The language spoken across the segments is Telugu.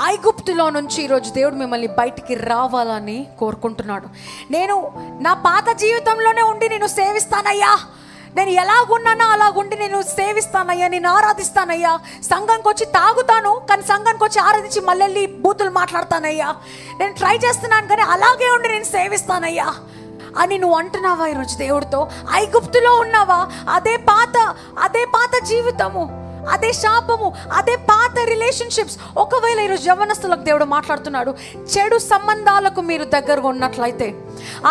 ఐగుప్తులో నుంచి ఈరోజు దేవుడు మిమ్మల్ని బయటికి రావాలని కోరుకుంటున్నాడు. నేను నా పాత జీవితంలోనే ఉండి నేను సేవిస్తానయ్యా, నేను ఎలాగున్నానో అలాగుండి నేను సేవిస్తానయ్యా, నేను ఆరాధిస్తానయ్యా, సంఘానికి వచ్చి తాగుతాను కానీ సంఘానికి వచ్చి ఆరాధించి మళ్ళీ బూతులు మాట్లాడతానయ్యా, నేను ట్రై చేస్తున్నాను కానీ అలాగే ఉండి నేను సేవిస్తానయ్యా అని నువ్వు అంటున్నావా ఈరోజు దేవుడితో? ఐగుప్తులో ఉన్నావా? అదే పాత జీవితము, అదే శాపము, అదే పాత రిలేషన్షిప్స్. ఒకవేళ ఈరోజు యవ్వనస్తులకు దేవుడు మాట్లాడుతున్నాడు, చెడు సంబంధాలకు మీరు దగ్గరగా ఉన్నట్లయితే,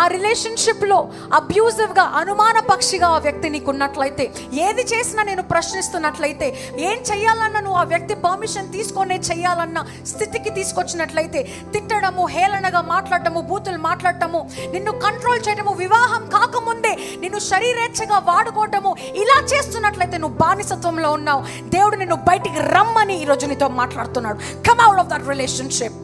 ఆ రిలేషన్షిప్లో అబ్యూజివ్గా అనుమాన పక్షిగా ఆ వ్యక్తి నీకు ఉన్నట్లయితే, ఏది చేసినా నేను ప్రశ్నిస్తున్నట్లయితే, ఏం చెయ్యాలన్నా నువ్వు ఆ వ్యక్తి పర్మిషన్ తీసుకొనే చెయ్యాలన్న స్థితికి తీసుకొచ్చినట్లయితే, తిట్టడము, హేళనగా మాట్లాడటము, బూతులు మాట్లాడటము, నిన్ను కంట్రోల్ చేయడము, వివాహం కాకముందే నిన్ను శరీరేచ్ఛగా వాడుకోవటము, ఇలా చేస్తున్నట్లయితే నువ్వు బానిసత్వంలో ఉన్నావు. దేవుడు నిన్ను బయటికి రమ్మని ఈరోజు నీతో మాట్లాడుతున్నాడు. Come out of that relationship.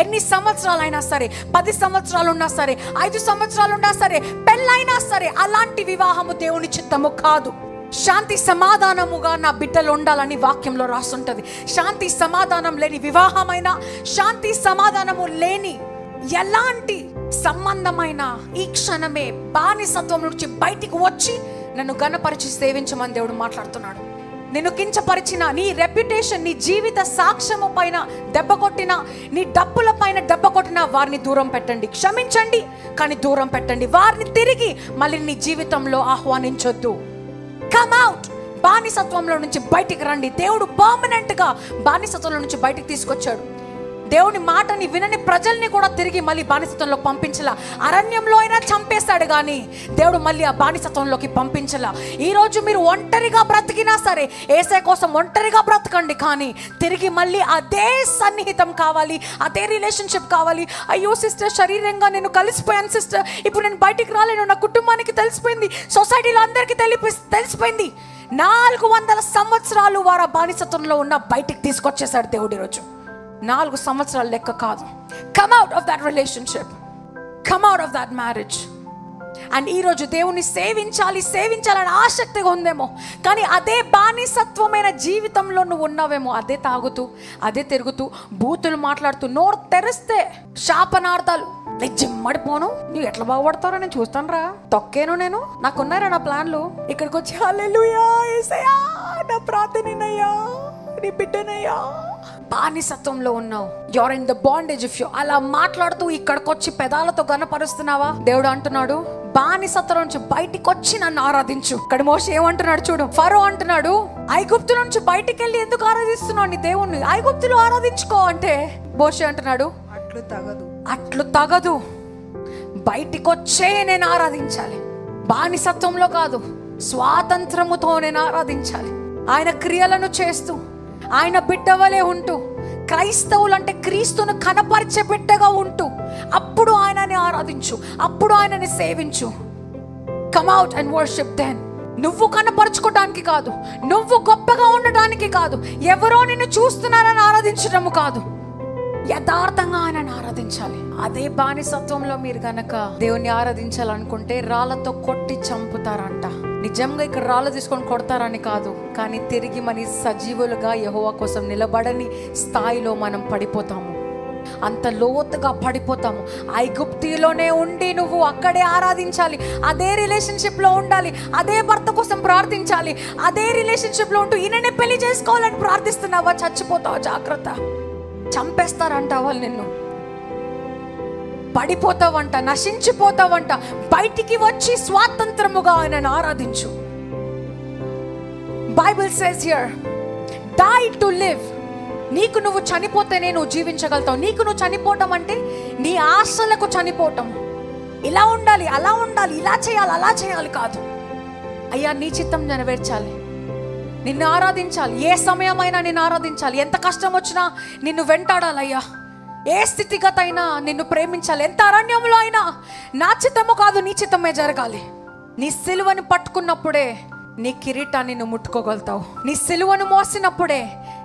ఎన్ని సంవత్సరాలైనా సరే, 10 సంవత్సరాలు ఉన్నా సరే, 5 సంవత్సరాలు ఉన్నా సరే, పెళ్ళైనా సరే, అలాంటి వివాహము దేవుని చిత్తము కాదు. శాంతి సమాధానముగా నా బిడ్డలు ఉండాలని వాక్యంలో రాసుంటది. శాంతి సమాధానం లేని వివాహమైనా, శాంతి సమాధానము లేని ఎలాంటి సంబంధమైన ఈ క్షణమే బానిసత్వం నుంచి బయటికి వచ్చి నన్ను ఘనపరిచి సేవించమని దేవుడు మాట్లాడుతున్నాడు. నిన్ను కించపరిచిన నీ రెప్యుటేషన్, నీ జీవిత సాక్ష్యము పైన దెబ్బ కొట్టిన, నీ డబ్బుల పైన దెబ్బ కొట్టిన వారిని దూరం పెట్టండి. క్షమించండి కానీ దూరం పెట్టండి. వారిని తిరిగి మళ్ళీ నీ జీవితంలో ఆహ్వానించొద్దు. Come out. బానిసత్వంలో నుంచి బయటికి రండి. దేవుడు పర్మనెంట్గా బానిసత్వంలో నుంచి బయటికి తీసుకొచ్చాడు. దేవుని మాటని వినని ప్రజల్ని కూడా తిరిగి మళ్ళీ బానిసత్వంలోకి పంపించలా. అరణ్యంలో అయినా చంపేశాడు కానీ దేవుడు మళ్ళీ ఆ బానిసత్వంలోకి పంపించలా. ఈరోజు మీరు ఒంటరిగా బ్రతికినా సరే యేసయ్య కోసం ఒంటరిగా బ్రతకండి, కానీ తిరిగి మళ్ళీ అదే సన్నిహితం కావాలి, అదే రిలేషన్షిప్ కావాలి. అయ్యో సిస్టర్, శరీరంగా నేను కలిసిపోయాను సిస్టర్, ఇప్పుడు నేను బయటికి రాలేను, నా కుటుంబానికి తెలిసిపోయింది, సొసైటీలో అందరికీ తెలిసిపోయింది. 400 సంవత్సరాలు వారు బానిసత్వంలో ఉన్న బయటికి తీసుకొచ్చేసాడు దేవుడు. ఈరోజు 4 సంవత్సరాలు లెక్క కాదు. Come out of that relationship, come out of that marriage. And ఈరోజు దేవుని సేవించాలని ఆసక్తిగా ఉందేమో, కానీ అదే బానిసత్వమైన జీవితంలో నువ్వు ఉన్నావేమో. అదే తాగుతూ, అదే తిరుగుతూ, బూతులు మాట్లాడుతూ, నోరు తెరిస్తే శాపనార్థాలు. జిమ్మడిపోను, నువ్వు ఎట్లా బాగుపడతారో నేను చూస్తాను రా, తొక్కేను నేను, నాకున్నారా నా ప్లాన్లు, ఇక్కడికి వచ్చి హల్లెలూయా యేసయ్యా నా ప్రార్థనయ్యా నీ బిడ్డనయ్యా. బానిసత్వంలో ఉన్నావు. You're in the bondage of you. అలా మాట్లాడుతూ ఇక్కడికి వచ్చి పెదాలతో గనపరుస్తున్నావా? దేవుడు అంటున్నాడు, బానిసత్వం నుంచి బయటికి వచ్చి నన్ను ఆరాధించు. ఇక్కడ మోషే ఏమంటున్నాడు చూడు. ఫరో అంటున్నాడు, ఐగుప్తు నుంచి బయటికి వెళ్ళి ఎందుకు ఆరాధిస్తున్నావు నీ దేవుణ్ణి? ఐగుప్తులో ఆరాధించుకో అంటే మోషే అంటున్నాడు, అట్లు తగదు, బయటికి వచ్చే నేను ఆరాధించాలి. బానిసత్వంలో కాదు, స్వాతంత్రముతో నేను ఆరాధించాలి. ఆయన క్రియలను చేస్తూ, ఆయన బిడ్డవలే ఉంటూ, క్రైస్తవులు అంటే క్రీస్తును కనపరిచే బిడ్డగా ఉంటూ, అప్పుడు ఆయనని ఆరాధించు, అప్పుడు ఆయనని సేవించు. Come out and worship then. నువ్వు కనపరుచుకోవడానికి కాదు, నువ్వు గొప్పగా ఉండడానికి కాదు, ఎవరో నిన్ను చూస్తున్నారని ఆరాధించడము కాదు, యథార్థంగా ఆయనని ఆరాధించాలి. అదే బానిసత్వంలో మీరు గనక దేవుణ్ణి ఆరాధించాలనుకుంటే రాళ్ళతో కొట్టి చంపుతారంట. నిజంగా ఇక్కడ రాళ్ళు తీసుకొని కొడతారని కాదు, కానీ తిరిగి మన సజీవులుగా యెహోవా కోసం నిలబడని స్థాయిలో మనం పడిపోతాము. అంత లోతుగా పడిపోతాము. ఐగుప్తిలోనే ఉండి నువ్వు అక్కడే ఆరాధించాలి, అదే రిలేషన్షిప్లో ఉండాలి, అదే భర్త కోసం ప్రార్థించాలి, అదే రిలేషన్షిప్లో ఉంటూ ఈయననే పెళ్లి చేసుకోవాలని ప్రార్థిస్తున్నావా? చచ్చిపోతావు, జాగ్రత్త. చంపేస్తారంటావా నిన్ను, పడిపోతావంట, నశించిపోతావంట. బయటికి వచ్చి స్వాతంత్రముగా ఆయనను ఆరాధించు. Bible says here, die to live. నీకు నువ్వు చనిపోతేనే నువ్వు జీవించగలుగుతావు. నీకు నువ్వు చనిపోవటం అంటే నీ ఆశలకు చనిపోవటం. ఇలా ఉండాలి, అలా ఉండాలి, ఇలా చేయాలి, అలా చేయాలి కాదు. అయ్యా నీ చిత్తం నెరవేర్చాలి, నిన్ను ఆరాధించాలి, ఏ సమయమైనా నిన్ను ఆరాధించాలి, ఎంత కష్టం వచ్చినా నిన్ను వెంటాడాలయ్యా, ఏ స్థితిగత అయినా నిన్ను ప్రేమించాలి, ఎంత అరణ్యంలో అయినా నా చిత్తము కాదు నీ చిత్తమే జరగాలి. నీ సిలువని పట్టుకున్నప్పుడే నీ కిరీటాన్ని నువ్వు ముట్టుకోగలుగుతావు. నీ సిలువను మోసినప్పుడే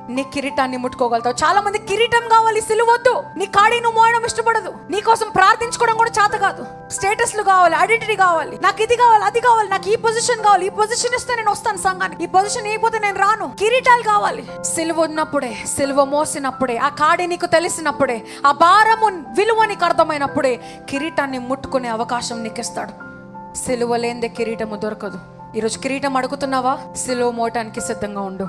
నీ కిరీటాన్ని ముట్టుకోగలుగుతావు. చాలా మంది కిరీటం కావాలి, సిలువొద్దు. నీ కాడి నువ్వు మోయడం ఇష్టపడదు. నీ కోసం ప్రార్థించుకోవడం కూడా చేత కాదు. స్టేటస్లు కావాలి, ఐడెంటిటీ కావాలి, నాకు ఇది కావాలి, అది కావాలి, నాకు ఈ పొజిషన్ కావాలి, ఈ పొజిషన్ ఇస్తే నేను వస్తాను సంఘానికి, ఈ పొజిషన్ ఇవ్వకపోతే నేను రాను. కిరీటాలు కావాలి. సిలువ ఉన్నప్పుడే, సిలువ మోసినప్పుడే, ఆ కాడి నీకు తెలిసినప్పుడే, ఆ భారము విలువ నీకు అర్థమైనప్పుడే కిరీటాన్ని ముట్టుకునే అవకాశం నీకు ఇస్తాడు. సిలువ లేనిదే కిరీటము దొరకదు. ఈరోజు కిరీటం అడుగుతున్నావా? సిలువ మోయటానికి సిద్ధంగా ఉండు.